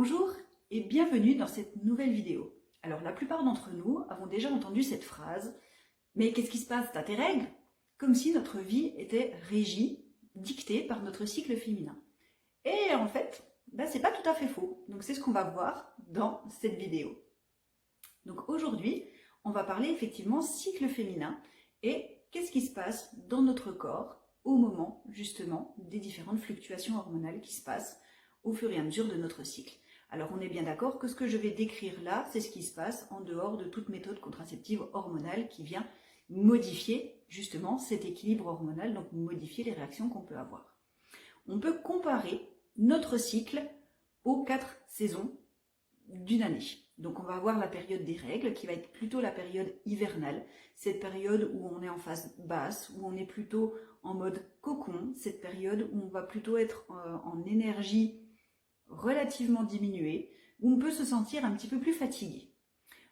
Bonjour et bienvenue dans cette nouvelle vidéo. Alors la plupart d'entre nous avons déjà entendu cette phrase « Mais qu'est-ce qui se passe? T'as tes règles ?» Comme si notre vie était régie, dictée par notre cycle féminin. Et en fait, c'est pas tout à fait faux. Donc c'est ce qu'on va voir dans cette vidéo. Donc aujourd'hui, on va parler effectivement cycle féminin et qu'est-ce qui se passe dans notre corps au moment justement des différentes fluctuations hormonales qui se passent au fur et à mesure de notre cycle. Alors on est bien d'accord que ce que je vais décrire là, c'est ce qui se passe en dehors de toute méthode contraceptive hormonale qui vient modifier justement cet équilibre hormonal, donc modifier les réactions qu'on peut avoir. On peut comparer notre cycle aux 4 saisons d'une année. Donc on va avoir la période des règles qui va être plutôt la période hivernale, cette période où on est en phase basse, où on est plutôt en mode cocon, cette période où on va plutôt être en énergie relativement diminuée, où on peut se sentir un petit peu plus fatigué.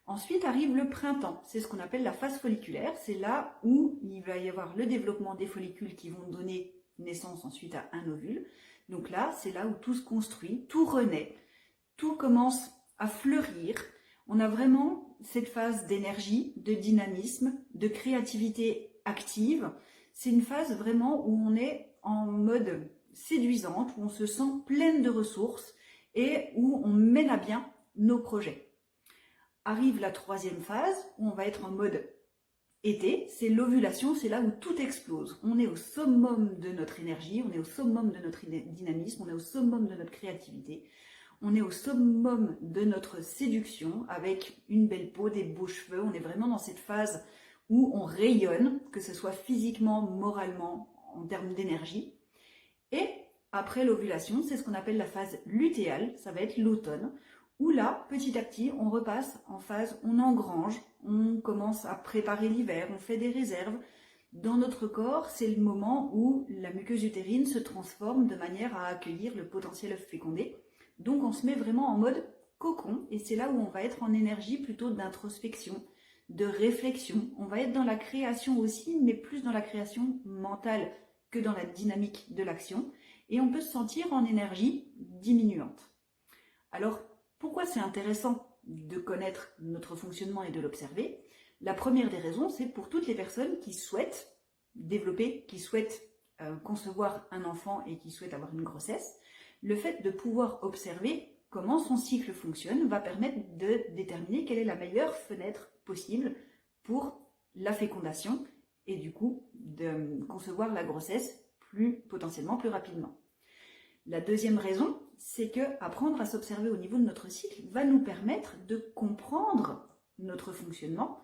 Ensuite arrive le printemps, c'est ce qu'on appelle la phase folliculaire, c'est là où il va y avoir le développement des follicules qui vont donner naissance ensuite à un ovule. Donc là, c'est là où tout se construit, tout renaît, tout commence à fleurir. On a vraiment cette phase d'énergie, de dynamisme, de créativité active. C'est une phase vraiment où on est en mode séduisante, où on se sent pleine de ressources et où on mène à bien nos projets. Arrive la 3e phase, où on va être en mode été, c'est l'ovulation, c'est là où tout explose. On est au summum de notre énergie, on est au summum de notre dynamisme, on est au summum de notre créativité. On est au summum de notre séduction avec une belle peau, des beaux cheveux. On est vraiment dans cette phase où on rayonne, que ce soit physiquement, moralement, en termes d'énergie. Et après l'ovulation, c'est ce qu'on appelle la phase lutéale, ça va être l'automne, où là, petit à petit, on repasse en phase, on engrange, on commence à préparer l'hiver, on fait des réserves. Dans notre corps, c'est le moment où la muqueuse utérine se transforme de manière à accueillir le potentiel œuf fécondé. Donc on se met vraiment en mode cocon et c'est là où on va être en énergie plutôt d'introspection, de réflexion. On va être dans la création aussi, mais plus dans la création mentale que dans la dynamique de l'action. Et on peut se sentir en énergie diminuante. Alors, pourquoi c'est intéressant de connaître notre fonctionnement et de l'observer? La première des raisons, c'est pour toutes les personnes qui souhaitent développer, qui souhaitent concevoir un enfant et qui souhaitent avoir une grossesse. Le fait de pouvoir observer comment son cycle fonctionne va permettre de déterminer quelle est la meilleure fenêtre possible pour la fécondation et du coup de concevoir la grossesse potentiellement plus rapidement. La deuxième raison, c'est que apprendre à s'observer au niveau de notre cycle va nous permettre de comprendre notre fonctionnement,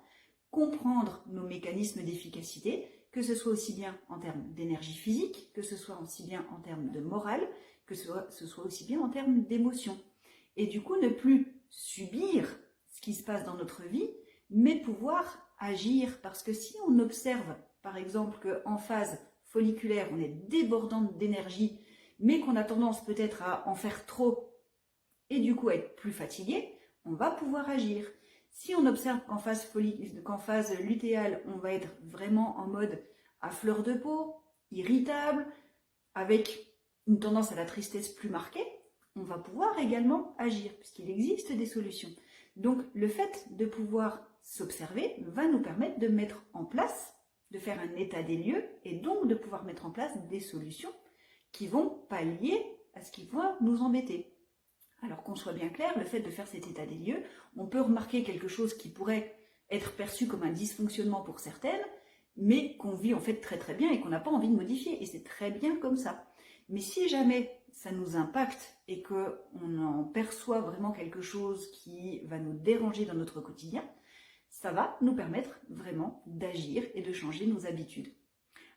comprendre nos mécanismes d'efficacité, que ce soit aussi bien en termes d'énergie physique, que ce soit aussi bien en termes de morale, que ce soit aussi bien en termes d'émotion. Et du coup, ne plus subir ce qui se passe dans notre vie, mais pouvoir agir. Parce que si on observe, par exemple, qu'en phase folliculaire, on est débordante d'énergie, mais qu'on a tendance peut-être à en faire trop et du coup à être plus fatigué, on va pouvoir agir. Si on observe qu'en phase lutéale, on va être vraiment en mode à fleur de peau, irritable, avec une tendance à la tristesse plus marquée, on va pouvoir également agir, puisqu'il existe des solutions. Donc le fait de pouvoir s'observer va nous permettre de mettre en place, de faire un état des lieux, et donc de pouvoir mettre en place des solutions qui vont pallier à ce qui va nous embêter. Alors qu'on soit bien clair, le fait de faire cet état des lieux, on peut remarquer quelque chose qui pourrait être perçu comme un dysfonctionnement pour certaines, mais qu'on vit en fait très très bien et qu'on n'a pas envie de modifier, et c'est très bien comme ça. Mais si jamais ça nous impacte et qu'on en perçoit vraiment quelque chose qui va nous déranger dans notre quotidien, ça va nous permettre vraiment d'agir et de changer nos habitudes.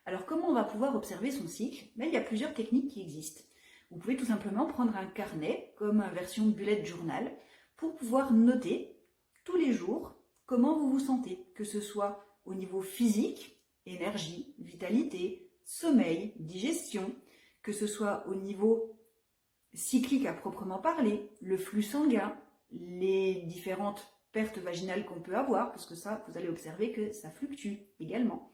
Alors comment on va pouvoir observer son cycle? Il y a plusieurs techniques qui existent. Vous pouvez tout simplement prendre un carnet comme une version bullet journal pour pouvoir noter tous les jours comment vous vous sentez, que ce soit au niveau physique, énergie, vitalité, sommeil, digestion, que ce soit au niveau cyclique à proprement parler, le flux sanguin, les différentes pertes vaginales qu'on peut avoir, parce que ça, vous allez observer que ça fluctue également.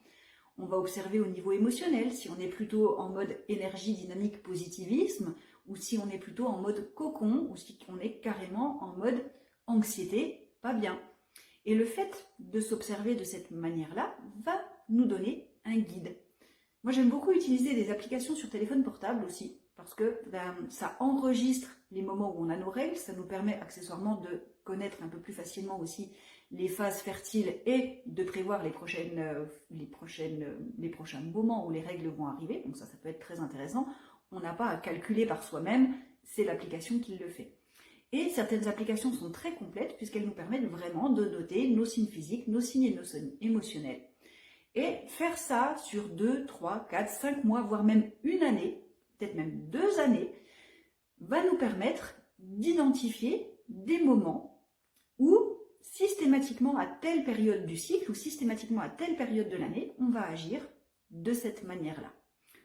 On va observer au niveau émotionnel, si on est plutôt en mode énergie, dynamique, positivisme, ou si on est plutôt en mode cocon, ou si on est carrément en mode anxiété, pas bien. Et le fait de s'observer de cette manière-là va nous donner un guide. Moi, j'aime beaucoup utiliser des applications sur téléphone portable aussi, parce que ça enregistre les moments où on a nos règles, ça nous permet accessoirement de connaître un peu plus facilement aussi les phases fertiles et de prévoir les prochains moments où les règles vont arriver. Donc ça peut être très intéressant. On n'a pas à calculer par soi-même, c'est l'application qui le fait. Et certaines applications sont très complètes puisqu'elles nous permettent vraiment de noter nos signes physiques, nos signes et nos signes émotionnels. Et faire ça sur 2, 3, 4, 5 mois, voire même une année, peut-être même 2 années, va nous permettre d'identifier des moments où systématiquement à telle période du cycle ou systématiquement à telle période de l'année, on va agir de cette manière-là.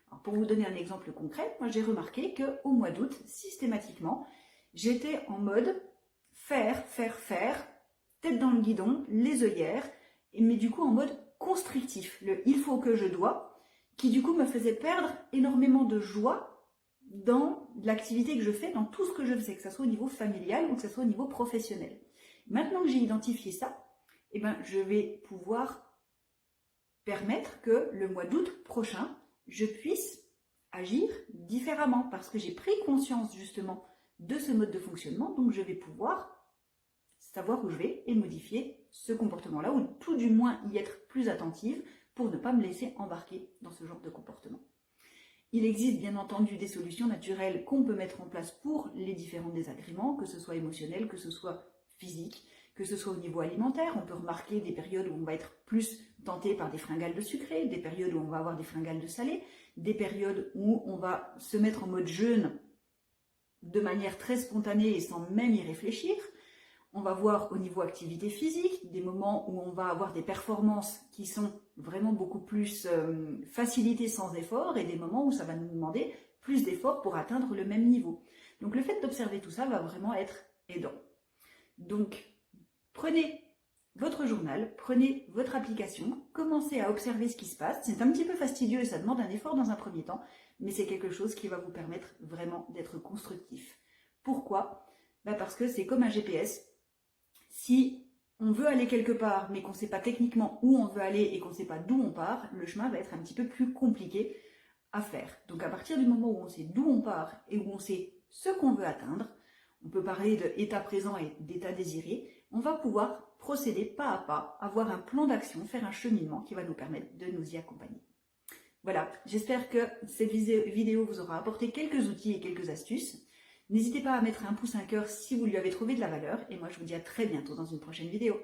Alors pour vous donner un exemple concret, moi j'ai remarqué qu'au mois d'août, systématiquement, j'étais en mode faire, tête dans le guidon, les œillères, mais du coup en mode constrictif, le « il faut que je dois », qui du coup me faisait perdre énormément de joie dans l'activité que je fais, dans tout ce que je fais, que ce soit au niveau familial ou que ce soit au niveau professionnel. Maintenant que j'ai identifié ça, eh ben, je vais pouvoir permettre que le mois d'août prochain, je puisse agir différemment parce que j'ai pris conscience justement de ce mode de fonctionnement, donc je vais pouvoir savoir où je vais et modifier ce comportement-là ou tout du moins y être plus attentive pour ne pas me laisser embarquer dans ce genre de comportement. Il existe bien entendu des solutions naturelles qu'on peut mettre en place pour les différents désagréments, que ce soit émotionnel, que ce soit physique, que ce soit au niveau alimentaire. On peut remarquer des périodes où on va être plus tenté par des fringales de sucré, des périodes où on va avoir des fringales de salé, des périodes où on va se mettre en mode jeûne de manière très spontanée et sans même y réfléchir. On va voir au niveau activité physique, des moments où on va avoir des performances qui sont vraiment beaucoup plus facilitées sans effort et des moments où ça va nous demander plus d'efforts pour atteindre le même niveau. Donc le fait d'observer tout ça va vraiment être aidant. Donc prenez votre journal, prenez votre application, commencez à observer ce qui se passe. C'est un petit peu fastidieux et ça demande un effort dans un premier temps, mais c'est quelque chose qui va vous permettre vraiment d'être constructif. Pourquoi ? Parce que c'est comme un GPS. Si on veut aller quelque part, mais qu'on ne sait pas techniquement où on veut aller et qu'on ne sait pas d'où on part, le chemin va être un petit peu plus compliqué à faire. Donc à partir du moment où on sait d'où on part et où on sait ce qu'on veut atteindre, on peut parler d'état présent et d'état désiré, on va pouvoir procéder pas à pas, avoir un plan d'action, faire un cheminement qui va nous permettre de nous y accompagner. Voilà, j'espère que cette vidéo vous aura apporté quelques outils et quelques astuces. N'hésitez pas à mettre un pouce, un cœur si vous lui avez trouvé de la valeur. Et moi, je vous dis à très bientôt dans une prochaine vidéo.